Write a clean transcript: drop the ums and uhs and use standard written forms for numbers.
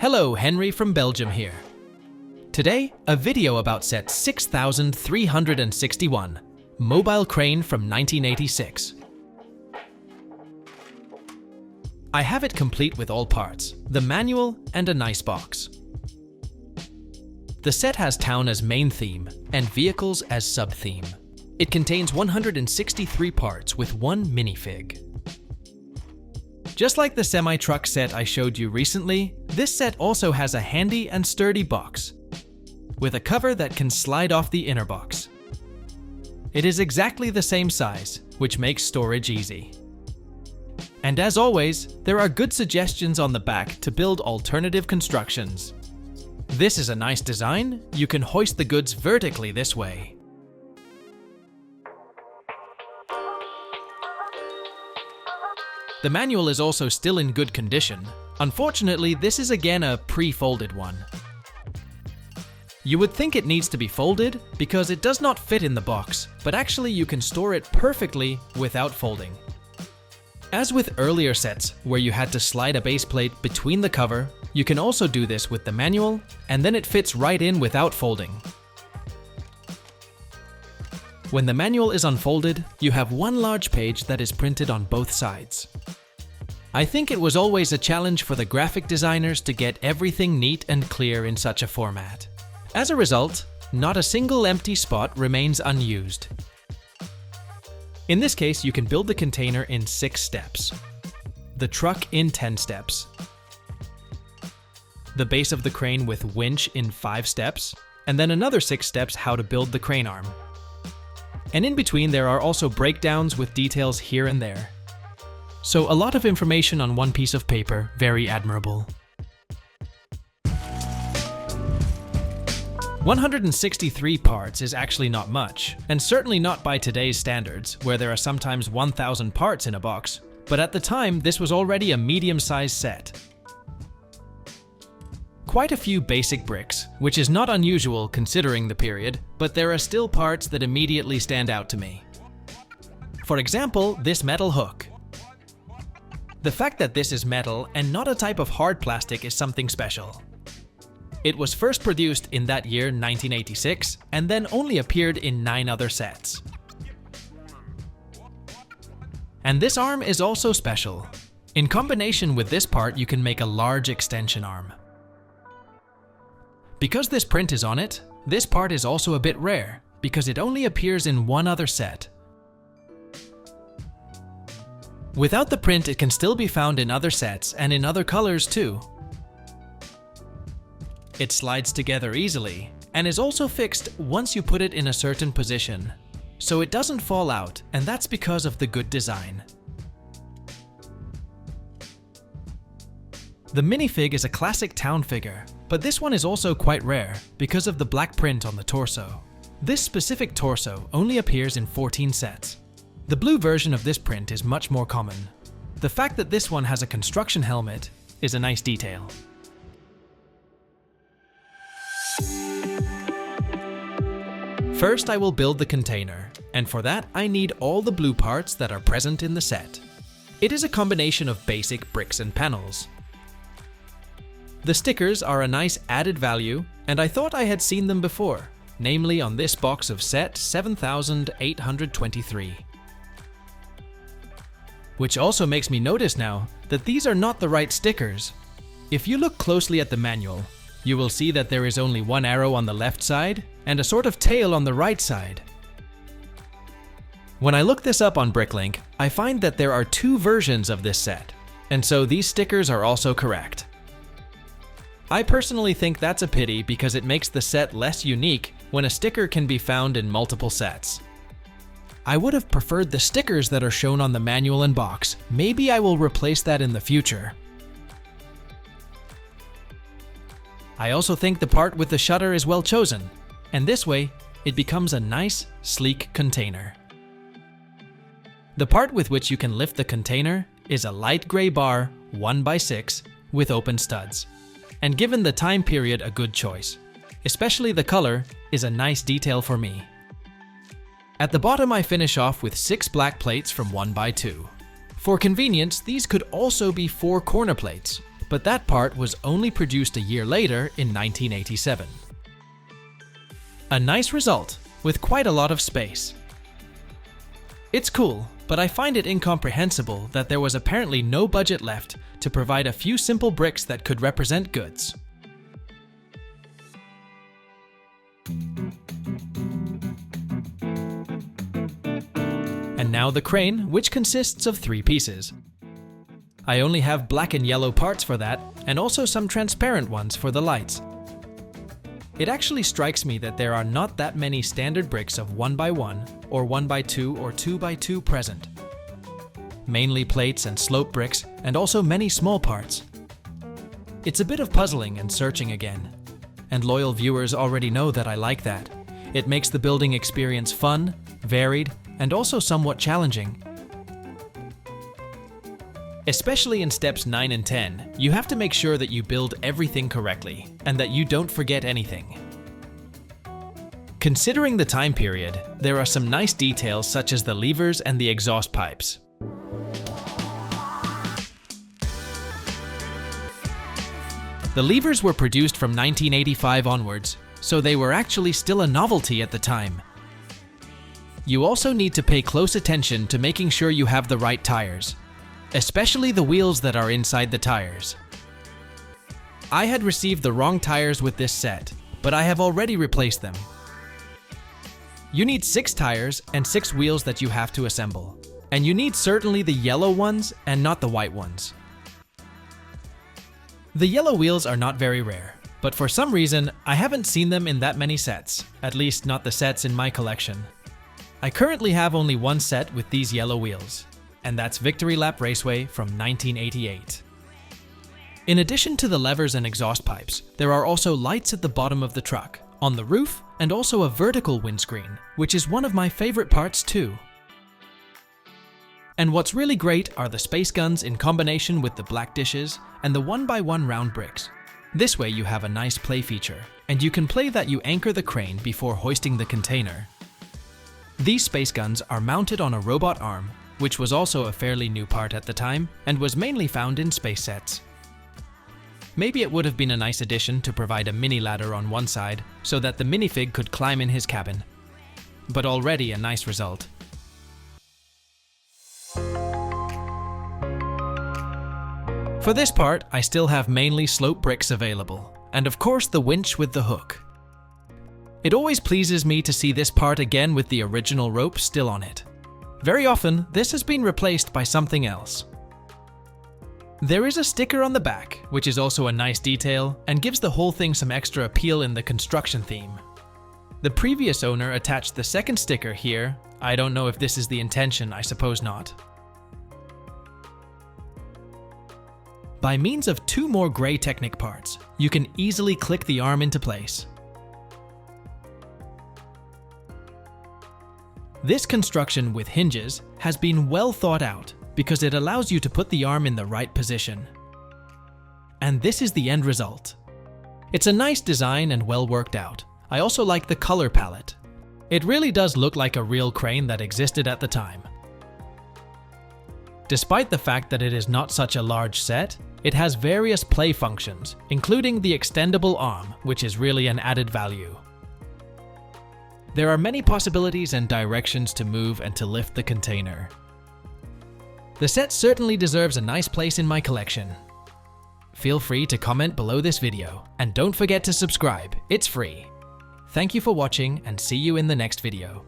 Hello, Henry from Belgium here. Today, a video about set 6361, mobile crane from 1986. I have it complete with all parts, the manual and a nice box. The set has town as main theme and vehicles as sub-theme. It contains 163 parts with one minifig. Just like the semi-truck set I showed you recently, this set also has a handy and sturdy box, with a cover that can slide off the inner box. It is exactly the same size, which makes storage easy. And as always, there are good suggestions on the back to build alternative constructions. This is a nice design. You can hoist the goods vertically this way. The manual is also still in good condition. Unfortunately, this is again a pre-folded one. You would think it needs to be folded because it does not fit in the box, but actually you can store it perfectly without folding. As with earlier sets, where you had to slide a base plate between the cover, you can also do this with the manual, and then it fits right in without folding. When the manual is unfolded, you have one large page that is printed on both sides. I think it was always a challenge for the graphic designers to get everything neat and clear in such a format. As a result, not a single empty spot remains unused. In this case, you can build the container in 6 steps. The truck in 10 steps. The base of the crane with winch in 5 steps, and then another 6 steps how to build the crane arm. And in between there are also breakdowns with details here and there. So a lot of information on one piece of paper, very admirable. 163 parts is actually not much, and certainly not by today's standards, where there are sometimes 1,000 parts in a box, but at the time this was already a medium-sized set. Quite a few basic bricks, which is not unusual considering the period, but there are still parts that immediately stand out to me. For example, this metal hook. The fact that this is metal and not a type of hard plastic is something special. It was first produced in that year, 1986, and then only appeared in 9 other sets. And this arm is also special. In combination with this part, you can make a large extension arm. Because this print is on it, this part is also a bit rare, because it only appears in one other set. Without the print, it can still be found in other sets and in other colors too. It slides together easily, and is also fixed once you put it in a certain position, so it doesn't fall out, and that's because of the good design. The minifig is a classic town figure, but this one is also quite rare because of the black print on the torso. This specific torso only appears in 14 sets. The blue version of this print is much more common. The fact that this one has a construction helmet is a nice detail. First, I will build the container, and for that I need all the blue parts that are present in the set. It is a combination of basic bricks and panels. The stickers are a nice added value, and I thought I had seen them before, namely on this box of set 7823. Which also makes me notice now that these are not the right stickers. If you look closely at the manual, you will see that there is only one arrow on the left side and a sort of tail on the right side. When I look this up on Bricklink, I find that there are 2 versions of this set, and so these stickers are also correct. I personally think that's a pity because it makes the set less unique when a sticker can be found in multiple sets. I would have preferred the stickers that are shown on the manual and box. Maybe I will replace that in the future. I also think the part with the shutter is well chosen, and this way it becomes a nice, sleek container. The part with which you can lift the container is a light gray bar 1x6 with open studs. And given the time period, a good choice. Especially the color is a nice detail for me. At the bottom I finish off with 6 black plates from 1x2. For convenience, these could also be 4 corner plates, but that part was only produced a year later in 1987. A nice result, with quite a lot of space. It's cool, but I find it incomprehensible that there was apparently no budget left to provide a few simple bricks that could represent goods. And now the crane, which consists of 3 pieces. I only have black and yellow parts for that, and also some transparent ones for the lights. It actually strikes me that there are not that many standard bricks of 1x1 or 1x2 or 2x2 present. Mainly plates and slope bricks, and also many small parts. It's a bit of puzzling and searching again. And loyal viewers already know that I like that. It makes the building experience fun, varied, and also somewhat challenging. Especially in steps 9 and 10, you have to make sure that you build everything correctly, and that you don't forget anything. Considering the time period, there are some nice details such as the levers and the exhaust pipes. The levers were produced from 1985 onwards, so they were actually still a novelty at the time. You also need to pay close attention to making sure you have the right tires, especially the wheels that are inside the tires. I had received the wrong tires with this set, but I have already replaced them. You need 6 tires and 6 wheels that you have to assemble, and you need certainly the yellow ones and not the white ones. The yellow wheels are not very rare, but for some reason I haven't seen them in that many sets, at least not the sets in my collection. I currently have only one set with these yellow wheels, and that's Victory Lap Raceway from 1988. In addition to the levers and exhaust pipes, there are also lights at the bottom of the truck, on the roof, and also a vertical windscreen, which is one of my favorite parts too. And what's really great are the space guns in combination with the black dishes and the 1x1 round bricks. This way you have a nice play feature, and you can play that you anchor the crane before hoisting the container. These space guns are mounted on a robot arm, which was also a fairly new part at the time and was mainly found in space sets. Maybe it would have been a nice addition to provide a mini ladder on one side so that the minifig could climb in his cabin, but already a nice result. For this part, I still have mainly slope bricks available, and of course the winch with the hook. It always pleases me to see this part again with the original rope still on it. Very often, this has been replaced by something else. There is a sticker on the back, which is also a nice detail and gives the whole thing some extra appeal in the construction theme. The previous owner attached the second sticker here. I don't know if this is the intention, I suppose not. By means of 2 more gray Technic parts, you can easily click the arm into place. This construction with hinges has been well thought out because it allows you to put the arm in the right position. And this is the end result. It's a nice design and well worked out. I also like the color palette. It really does look like a real crane that existed at the time. Despite the fact that it is not such a large set, it has various play functions, including the extendable arm, which is really an added value. There are many possibilities and directions to move and to lift the container. The set certainly deserves a nice place in my collection. Feel free to comment below this video, and don't forget to subscribe, it's free. Thank you for watching and see you in the next video.